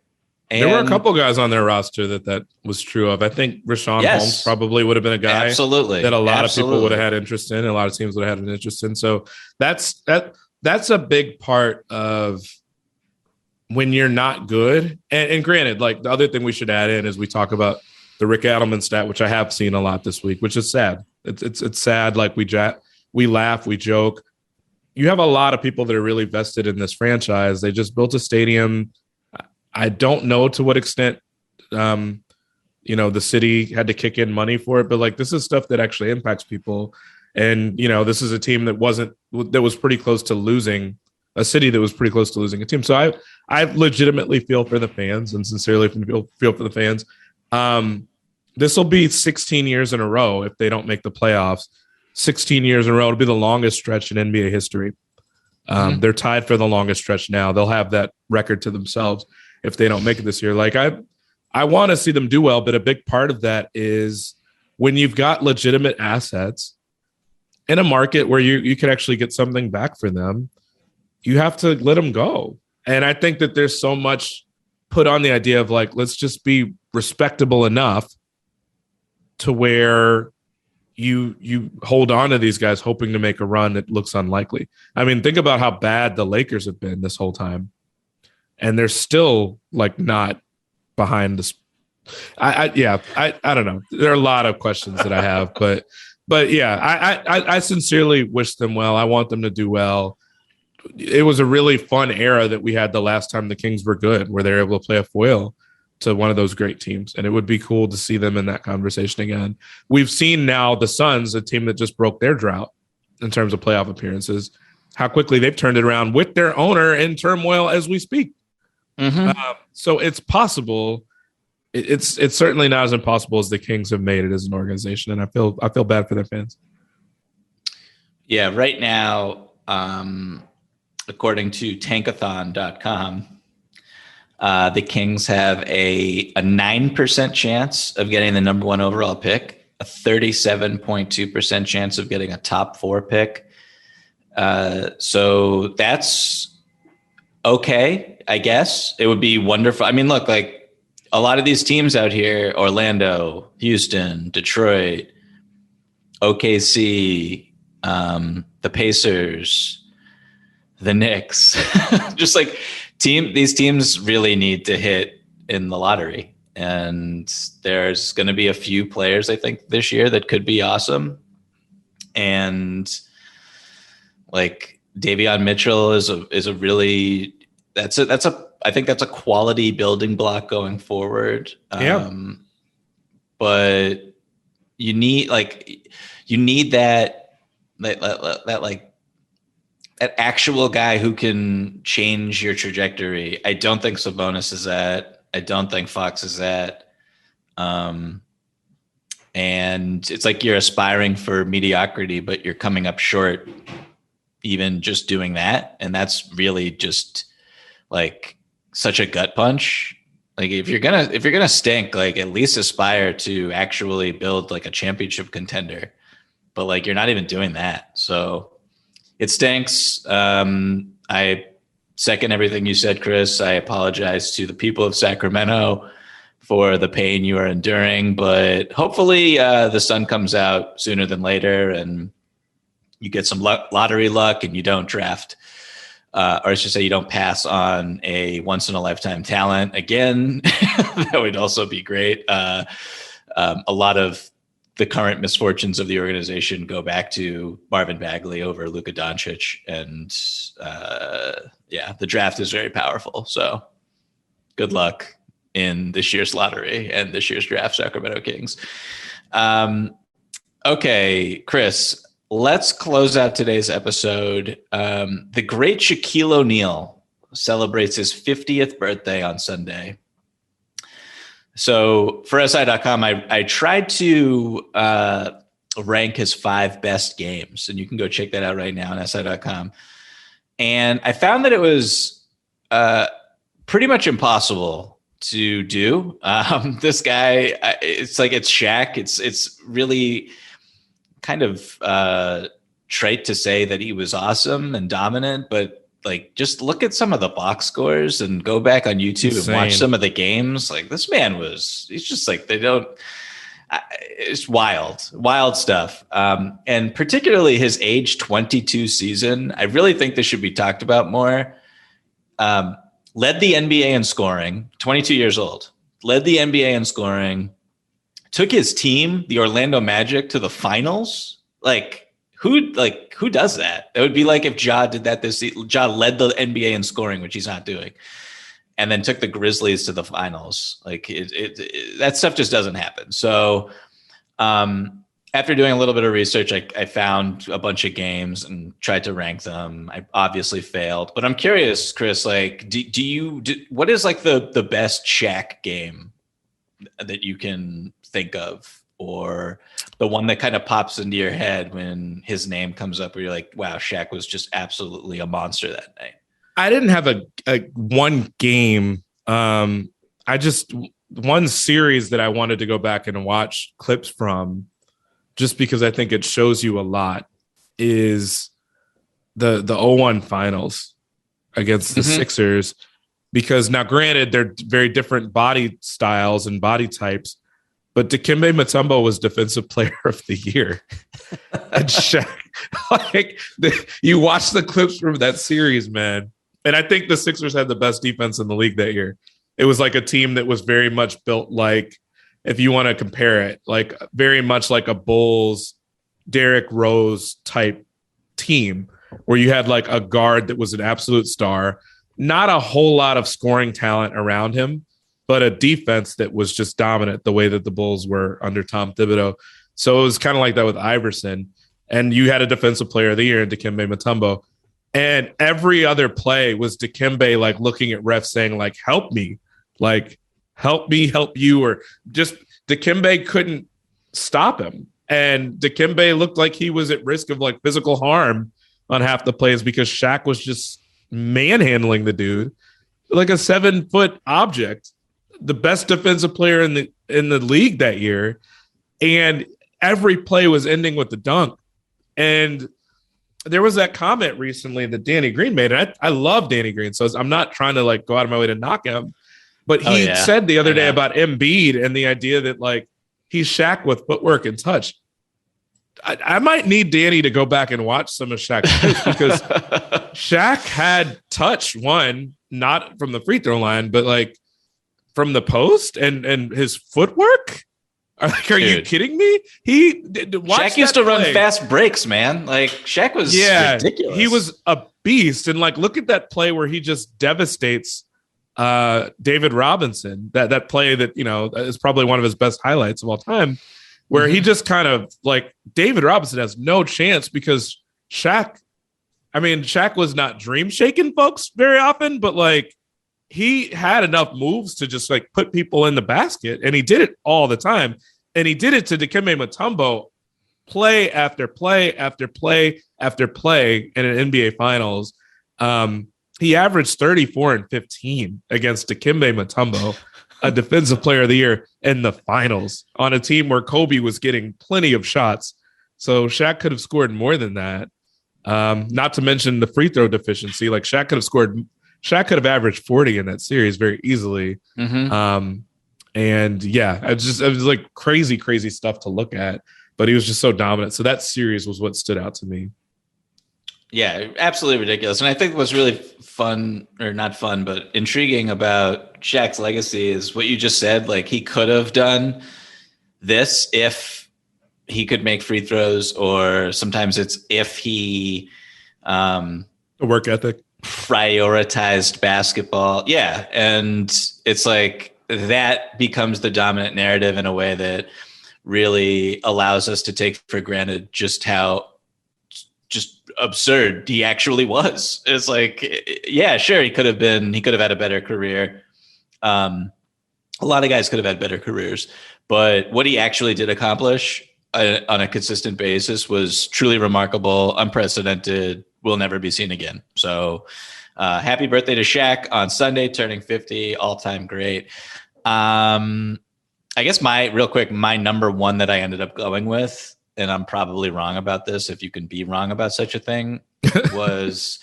And there were a couple guys on their roster that was true of. I think Rashawn Holmes probably would have been a guy that a lot of people would have had interest in, and a lot of teams would have had an interest in. So that's a big part of when you're not good. And granted, like the other thing we should add in is we talk about the Rick Adelman stat, which I have seen a lot this week, which is sad. It's sad. Like we laugh, we joke. You have a lot of people that are really vested in this franchise. They just built a stadium. I don't know to what extent, the city had to kick in money for it, but like this is stuff that actually impacts people. And, this is a team that was pretty close to losing a city that was pretty close to losing a team. So I legitimately feel for the fans and sincerely feel for the fans. This will be 16 years in a row if they don't make the playoffs. 16 years in a row. It'll be the longest stretch in NBA history. They're tied for the longest stretch now. They'll have that record to themselves if they don't make it this year. Like I want to see them do well, but a big part of that is when you've got legitimate assets in a market where you can actually get something back for them, you have to let them go. And I think that there's so much put on the idea of like, let's just be respectable enough to where you hold on to these guys hoping to make a run that looks unlikely. I mean, think about how bad the Lakers have been this whole time. And they're still like not behind this. I don't know. There are a lot of questions that I have, but yeah, I sincerely wish them well. I want them to do well. It was a really fun era that we had the last time the Kings were good, where they were able to play a foil to one of those great teams. And it would be cool to see them in that conversation again. We've seen now the Suns, a team that just broke their drought in terms of playoff appearances, how quickly they've turned it around with their owner in turmoil as we speak. So it's possible. It's certainly not as impossible as the Kings have made it as an organization. And I feel bad for their fans. Yeah. Right now, according to tankathon.com, the Kings have a 9% chance of getting the number 1 overall pick, a 37.2% chance of getting a top 4 pick. So that's okay, I guess. It would be wonderful. I mean, look, like a lot of these teams out here, Orlando, Houston, Detroit, OKC, the Pacers, the Knicks, just like these teams really need to hit in the lottery. And there's going to be a few players, I think, this year that could be awesome. And like Davion Mitchell is a really, I think that's a quality building block going forward. But you need that actual guy who can change your trajectory. I don't think Sabonis is that. I don't think Fox is that. And it's like you're aspiring for mediocrity, but you're coming up short even just doing that. And that's really just like such a gut punch. Like if you're gonna stink, like at least aspire to actually build like a championship contender. But like you're not even doing that. So it stinks. I second everything you said, Chris. I apologize to the people of Sacramento for the pain you are enduring, but hopefully the sun comes out sooner than later and you get some lottery luck and you don't draft, or I should say you don't pass on a once-in-a-lifetime talent again. That would also be great. A lot of the current misfortunes of the organization go back to Marvin Bagley over Luka Doncic. And the draft is very powerful. So good luck in this year's lottery and this year's draft, Sacramento Kings. Okay, Chris, let's close out today's episode. The great Shaquille O'Neal celebrates his 50th birthday on Sunday. So for SI.com, I tried to rank his 5 best games. And you can go check that out right now on SI.com. And I found that it was pretty much impossible to do. This guy, it's like it's Shaq. It's really kind of trite to say that he was awesome and dominant, but like just look at some of the box scores and go back on YouTube and watch some of the games. Like this man he's just like it's wild stuff. And particularly his age 22 season, I really think this should be talked about more. Led the NBA in scoring, 22 years old, led the NBA in scoring, took his team, the Orlando Magic, to the finals. Who does that? It would be like if Ja did that this season. Ja led the NBA in scoring, which he's not doing, and then took the Grizzlies to the finals. That stuff just doesn't happen. So after doing a little bit of research, I found a bunch of games and tried to rank them. I obviously failed, but I'm curious, Chris, what is like the best Shaq game that you can think of, or the one that kind of pops into your head when his name comes up where you're like, wow, Shaq was just absolutely a monster that night? I didn't have a one game. One series that I wanted to go back and watch clips from, just because I think it shows you a lot, is the 0-1 finals against the Sixers. Because now, granted, they're very different body styles and body types, but Dikembe Mutombo was Defensive Player of the Year. And Shaq, you watch the clips from that series, man. And I think the Sixers had the best defense in the league that year. It was like a team that was very much built like, if you want to compare it, like very much like a Bulls, Derrick Rose type team, where you had like a guard that was an absolute star, not a whole lot of scoring talent around him, but a defense that was just dominant the way that the Bulls were under Tom Thibodeau. So it was kind of like that with Iverson. And you had a Defensive Player of the Year in Dikembe Mutombo. And every other play was Dikembe like looking at refs saying like, help me, like, help me, help you. Or just Dikembe couldn't stop him. And Dikembe looked like he was at risk of like physical harm on half the plays because Shaq was just manhandling the dude like a 7-foot object, the best defensive player in the league that year. And every play was ending with the dunk. And there was that comment recently that Danny Green made. And I love Danny Green, so I'm not trying to like go out of my way to knock him. But he said the other day about Embiid and the idea that like he's Shaq with footwork and touch. I might need Danny to go back and watch some of Shaq's plays because Shaq had touch, one, not from the free throw line, but like from the post and his footwork. Are you kidding me? Shaq used to run fast breaks, man. Like Shaq was ridiculous. He was a beast. And like, look at that play where he just devastates David Robinson. That play that, you know, is probably one of his best highlights of all time, where he just kind of like David Robinson has no chance because Shaq was not dream shaking folks very often, but like he had enough moves to just like put people in the basket, and he did it all the time. And he did it to Dikembe Mutombo play after play after play after play in an NBA Finals. He averaged 34 and 15 against Dikembe Mutombo, a Defensive Player of the Year in the finals on a team where Kobe was getting plenty of shots. So Shaq could have scored more than that. Not to mention the free throw deficiency. Like Shaq could have averaged 40 in that series very easily. And yeah, it was like crazy stuff to look at, but he was just so dominant. So that series was what stood out to me. Yeah, absolutely ridiculous. And I think what's really fun, or not fun, but intriguing about Shaq's legacy is what you just said. Like he could have done this if he could make free throws, or sometimes it's if he a work ethic, prioritized basketball. Yeah. And it's like that becomes the dominant narrative in a way that really allows us to take for granted just how just absurd he actually was. It's like, yeah, sure, he could have had a better career. A lot of guys could have had better careers, but what he actually did accomplish, on a consistent basis was truly remarkable, unprecedented, will never be seen again. So happy birthday to Shaq on Sunday, turning 50, all-time great. I guess my number one that I ended up going with, and I'm probably wrong about this, if you can be wrong about such a thing, was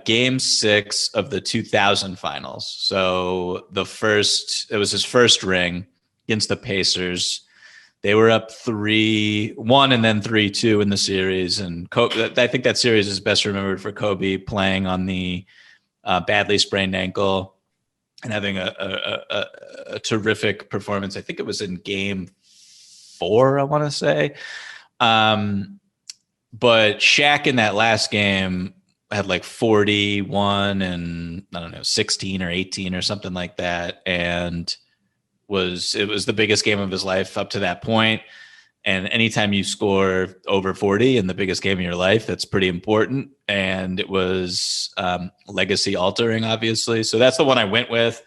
Game 6 of the 2000 finals. So it was his first ring against the Pacers. They were up 3-1 and then 3-2 in the series. And I think that series is best remembered for Kobe playing on the badly sprained ankle and having a terrific performance. I think it was in Game 4, I want to say. But Shaq in that last game had like 41 and 16 or 18 or something like that. And it was the biggest game of his life up to that point. And anytime you score over 40 in the biggest game of your life, that's pretty important. And it was legacy altering, obviously. So that's the one I went with.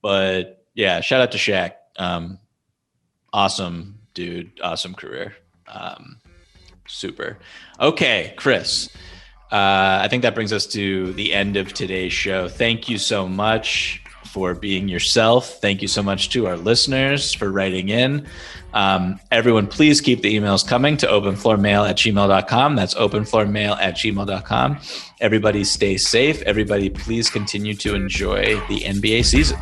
But yeah, shout out to Shaq. Awesome dude. Awesome career. Super. Okay, Chris. I think that brings us to the end of today's show. Thank you so much for being yourself. Thank you so much to our listeners for writing in. Everyone, please keep the emails coming to openfloormail@gmail.com. That's openfloormail@gmail.com. Everybody stay safe. Everybody, please continue to enjoy the NBA season.